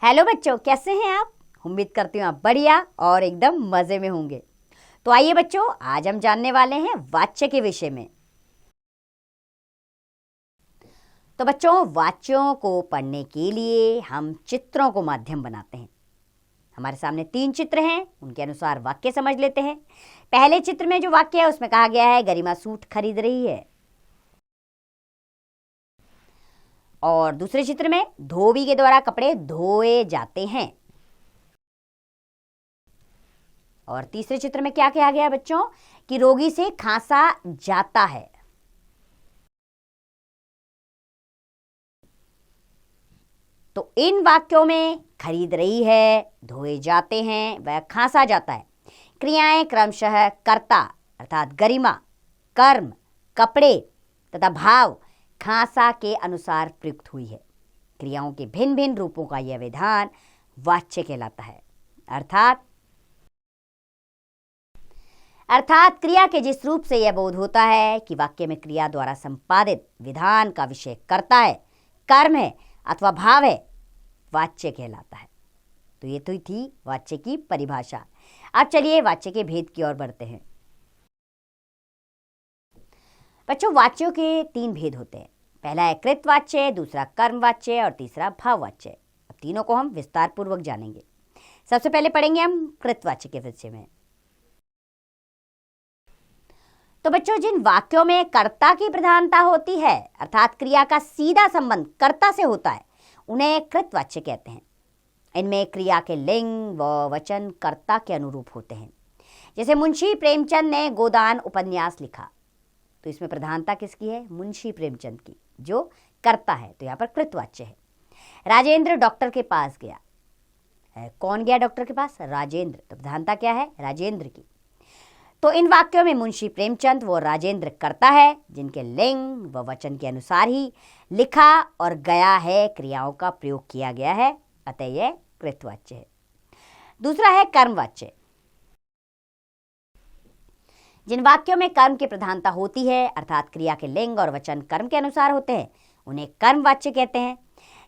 Hello बच्चों, कैसे हैं आप। उम्मीद करती हूँ आप बढ़िया और एकदम मजे में होंगे। तो आइए बच्चों, आज हम जानने वाले हैं वाच्य के विषय में। तो बच्चों, वाच्यों को पढ़ने के लिए हम चित्रों को माध्यम बनाते हैं। हमारे सामने 3 चित्र हैं, उनके अनुसार वाक्य समझ लेते हैं। पहले चित्र में जो वाक्य है उसमें कहा गया है गरिमा सूट खरीद रही है, और दूसरे चित्र में धोबी के द्वारा कपड़े धोए जाते हैं। और तीसरे चित्र में क्या कहा गया है बच्चों कि रोगी से खांसा जाता है। तो इन वाक्यों में खरीद रही है, धोए जाते हैं व खांसा जाता है क्रियाएं क्रमशः कर्ता अर्थात गरिमा, कर्म, कपड़े तथा भाव खांसा के अनुसार प्रयुक्त हुई है। क्रियाओं के भिन्न भिन्न रूपों का यह विधान वाच्य कहलाता है। अर्थात क्रिया के जिस रूप से यह बोध होता है कि वाक्य में क्रिया द्वारा संपादित विधान का विषय कर्ता है, कर्म है अथवा भाव है, वाच्य कहलाता है। तो ये तो थी वाच्य की परिभाषा। अब चलिए वाच्य के भेद की ओर बढ़ते हैं। बच्चों, वाच्यों के 3 भेद होते हैं। पहला है कृतवाच्य, दूसरा कर्मवाच्य और तीसरा भाववाच्य। अब तीनों को हम विस्तार पूर्वक जानेंगे। सबसे पहले पढ़ेंगे हम कृतवाच्य के विषय में। तो बच्चों, जिन वाक्यों में कर्ता की प्रधानता होती है अर्थात क्रिया का सीधा संबंध कर्ता से होता है, उन्हें कृतवाच्य कहते हैं। इनमें क्रिया के लिंग व वचन कर्ता के अनुरूप होते हैं। जैसे मुंशी प्रेमचंद ने गोदान उपन्यास लिखा, तो इसमें प्रधानता किसकी है? मुंशी प्रेमचंद की, जो कर्ता है, तो यहाँ पर कृतवाच्य है। राजेंद्र डॉक्टर के पास गया, कौन गया डॉक्टर के पास? राजेंद्र, तो प्रधानता क्या है? राजेंद्र की। तो इन वाक्यों में मुंशी प्रेमचंद वो राजेंद्र कर्ता है, जिनके लिंग व वचन के अनुसार ही लिखा और गया है क्रियाओं का प्रयोग किया गया है, अतः यह कृतवाच्य है। दूसरा है कर्मवाच्य। जिन वाक्यों में कर्म की प्रधानता होती है अर्थात क्रिया के लिंग और वचन कर्म के अनुसार होते हैं, उन्हें कर्मवाच्य कहते हैं।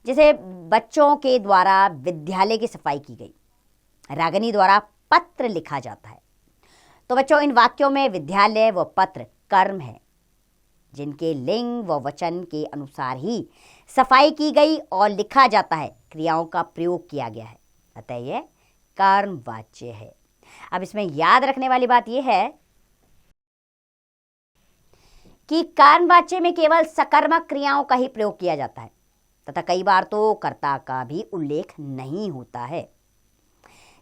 जैसे बच्चों के द्वारा विद्यालय की सफाई की गई, रागिनी द्वारा पत्र लिखा जाता है। तो बच्चों, इन वाक्यों में विद्यालय व पत्र कर्म है, जिनके लिंग व वचन के अनुसार ही सफाई की गई और लिखा जाता है, क्रियाओं का प्रयोग किया गया है, अतः यह कर्मवाच्य है। अब इसमें याद रखने वाली बात यह है कि कर्मवाच्य में केवल सकर्मक क्रियाओं का ही प्रयोग किया जाता है तथा कई बार तो कर्ता का भी उल्लेख नहीं होता है।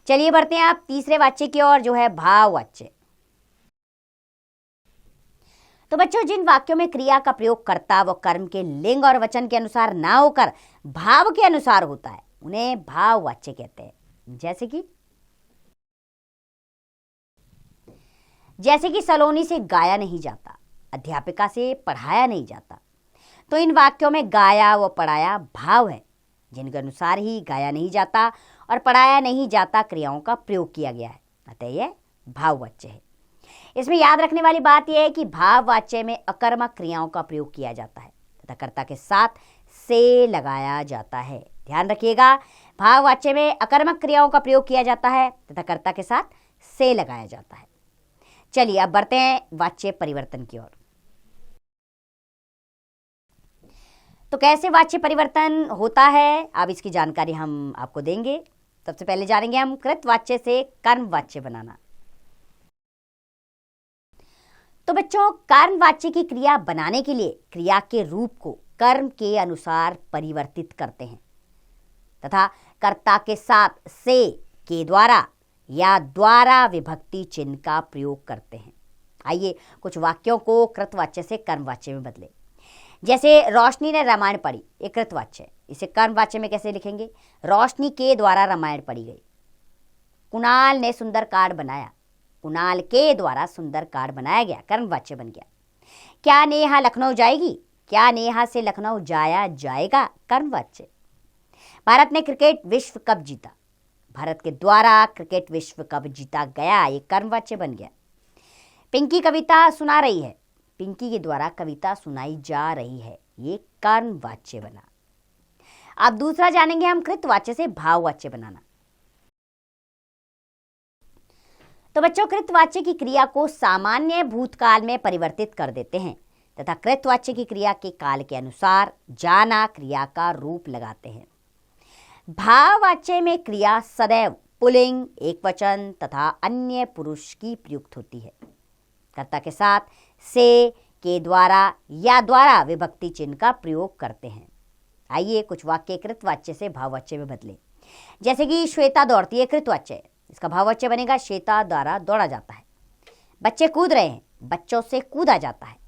चलिए बढ़ते हैं आप तीसरे वाच्य की ओर, जो है भाववाच्य। तो बच्चों, जिन वाक्यों में क्रिया का प्रयोग कर्ता व कर्म के लिंग और वचन के अनुसार ना होकर भाव के अनुसार होता है, उन्हें भाववाच्य कहते हैं। जैसे कि सलोनी से गाया नहीं जाता, अध्यापिका से पढ़ाया नहीं जाता। तो इन वाक्यों में गाया व पढ़ाया भाव है, जिनके अनुसार ही गाया नहीं जाता और पढ़ाया नहीं जाता क्रियाओं का प्रयोग किया गया है, अतः यह भाववाच्य है। इसमें याद रखने वाली बात यह है कि भाववाच्य में अकर्मक क्रियाओं का प्रयोग किया जाता है तथा कर्ता के साथ से लगाया जाता है। ध्यान रखिएगा, भाववाच्य में अकर्मक क्रियाओं का प्रयोग किया जाता है तथा कर्ता के साथ से लगाया जाता है। चलिए अब बढ़ते हैं वाच्य परिवर्तन की ओर। तो कैसे वाच्य परिवर्तन होता है, अब इसकी जानकारी हम आपको देंगे। सबसे पहले जानेंगे हम कृतवाच्य से कर्मवाच्य बनाना। तो बच्चों, कर्मवाच्य की क्रिया बनाने के लिए क्रिया के रूप को कर्म के अनुसार परिवर्तित करते हैं तथा कर्ता के साथ से के द्वारा या द्वारा विभक्ति चिन्ह का प्रयोग करते हैं। आइए कुछ वाक्यों को कृतवाच्य से कर्मवाच्य में बदले। जैसे रोशनी ने रामायण पढ़ी, एक कृतवाच्य है, इसे कर्मवाच्य में कैसे लिखेंगे? रोशनी के द्वारा रामायण पढ़ी गई। कुणाल ने सुंदर कार्ड बनाया, कुणाल के द्वारा सुंदर कार्ड बनाया गया, कर्मवाच्य बन गया। क्या नेहा लखनऊ जाएगी, क्या नेहा से लखनऊ जाया जाएगा, कर्मवाच्य। भारत ने क्रिकेट विश्व कप जीता, भारत के द्वारा क्रिकेट विश्व कप जीता गया, ये कर्मवाच्य बन गया। पिंकी कविता सुना रही है, पिंकी के द्वारा कविता सुनाई जा रही है, ये कर्मवाच्य बना। अब दूसरा जानेंगे हम कृतवाच्य से भाववाच्य बनाना। तो बच्चों, कृतवाच्य की क्रिया को सामान्य भूतकाल में परिवर्तित कर देते हैं तथा कृतवाच्य की क्रिया के काल के अनुसार जाना क्रिया का रूप लगाते हैं। भाववाच्य में क्रिया सदैव पुल्लिंग, एकवचन तथा अन्य पुरुष की प्रयुक्त होती है। कर्ता के साथ से, के द्वारा या द्वारा विभक्ति चिन्ह का प्रयोग करते हैं। आइए कुछ वाक्य कृतवाच्य से भाववाच्य में बदलें। जैसे कि श्वेता दौड़ती है, कृतवाच्य है, इसका भाववाच्य बनेगा श्वेता द्वारा दौड़ा जाता है। बच्चे कूद रहे हैं, बच्चों से कूदा जाता है।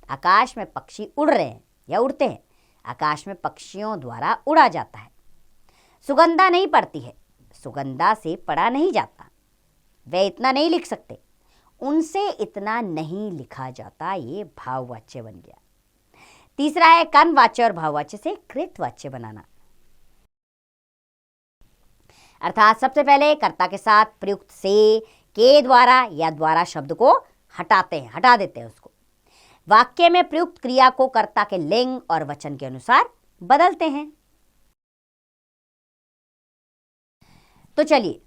आकाश में पक्षी उड़ रहे हैं या उड़ते हैं, आकाश में पक्षियों द्वारा उड़ा जाता है। सुगंधा नहीं पढ़ती है, सुगंधा से पढ़ा नहीं जाता। वे इतना नहीं लिख सकते, उनसे इतना नहीं लिखा जाता। ये भाववाच्य बन गया। तीसरा है कर्मवाच्य और भाववाच्य से कृतवाच्य बनाना। अर्थात सबसे पहले कर्ता के साथ प्रयुक्त से, के द्वारा या द्वारा शब्द को हटाते हैं, हटा देते हैं उसको। वाक्य में प्रयुक्त क्रिया को कर्ता के लिंग और वचन के अनुसार बदलते हैं। तो चलिए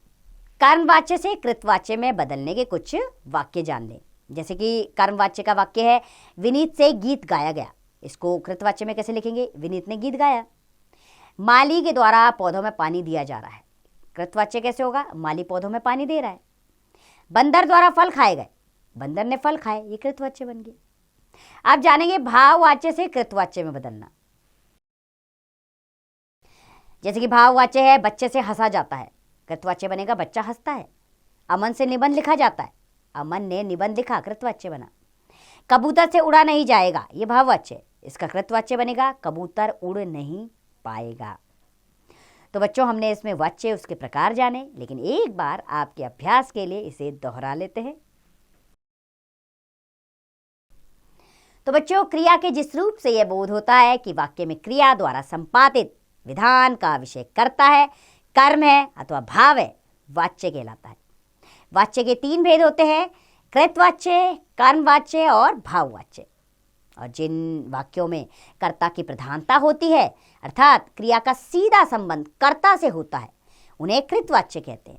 कर्मवाच्य से कृतवाच्य में बदलने के कुछ वाक्य जान लें। जैसे कि कर्मवाच्य का वाक्य है विनीत से गीत गाया गया। इसको कृतवाच्य में कैसे लिखेंगे? विनीत ने गीत गाया। माली के द्वारा पौधों में पानी दिया जा रहा है। कृतवाच्य कैसे होगा? माली पौधों में पानी दे रहा है। बंदर द्वारा फल खाए गए, बंदर ने फल खाए, ये कृतवाच्य बन गया। आप जानेंगे भाववाच्य से कृतवाच्य में बदलना। जैसे कि भाववाच्य है बच्चे से हंसा जाता है, कृतवाच्य बनेगा बच्चा हंसता है। अमन से निबंध लिखा जाता है, अमन ने निबंध लिखा, कृतवाच्य बना। कबूतर से उड़ा नहीं जाएगा, ये भाववाच्य, इसका कृतवाच्य बनेगा कबूतर उड़ नहीं पाएगा। तो बच्चों, हमने इसमें वाच्य उसके प्रकार जाने, लेकिन एक बार आपके अभ्यास के लिए इसे दोहरा लेते हैं। तो बच्चों, क्रिया के जिस रूप से यह बोध होता है कि वाक्य में क्रिया द्वारा संपादित विधान का विषय कर्ता है, कर्म है अथवा भाव है, वाच्य कहलाता है। वाच्य के 3 भेद होते हैं, कृतवाच्य, कर्मवाच्य और भाववाच्य। और जिन वाक्यों में कर्ता की प्रधानता होती है, अर्थात क्रिया का सीधा संबंध कर्ता से होता है, उन्हें कृतवाच्य कहते हैं।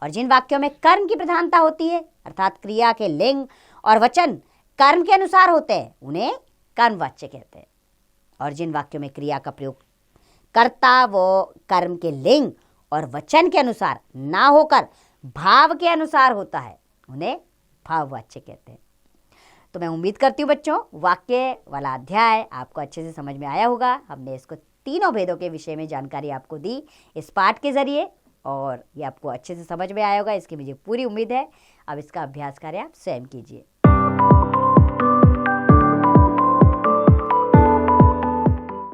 और जिन वाक्यों में कर्म की प्रधानता होती है, अर्थात क्रिया के लिंग और वचन कर्म के अनुसार होते हैं, उन्हें कर्मवाच्य कहते हैं। और जिन वाक्यों में क्रिया का प्रयोग कर्ता व कर्म के लिंग और वचन के अनुसार ना होकर भाव के अनुसार होता है, उन्हें भाववाच्य कहते हैं। तो मैं उम्मीद करती हूँ बच्चों, वाक्य वाला अध्याय आपको अच्छे से समझ में आया होगा। हमने इसको तीनों भेदों के विषय में जानकारी आपको दी इस पाठ के जरिए, और ये आपको अच्छे से समझ में आया होगा, इसकी मुझे पूरी उम्मीद है। अब इसका अभ्यास कार्य आप स्वयं कीजिए।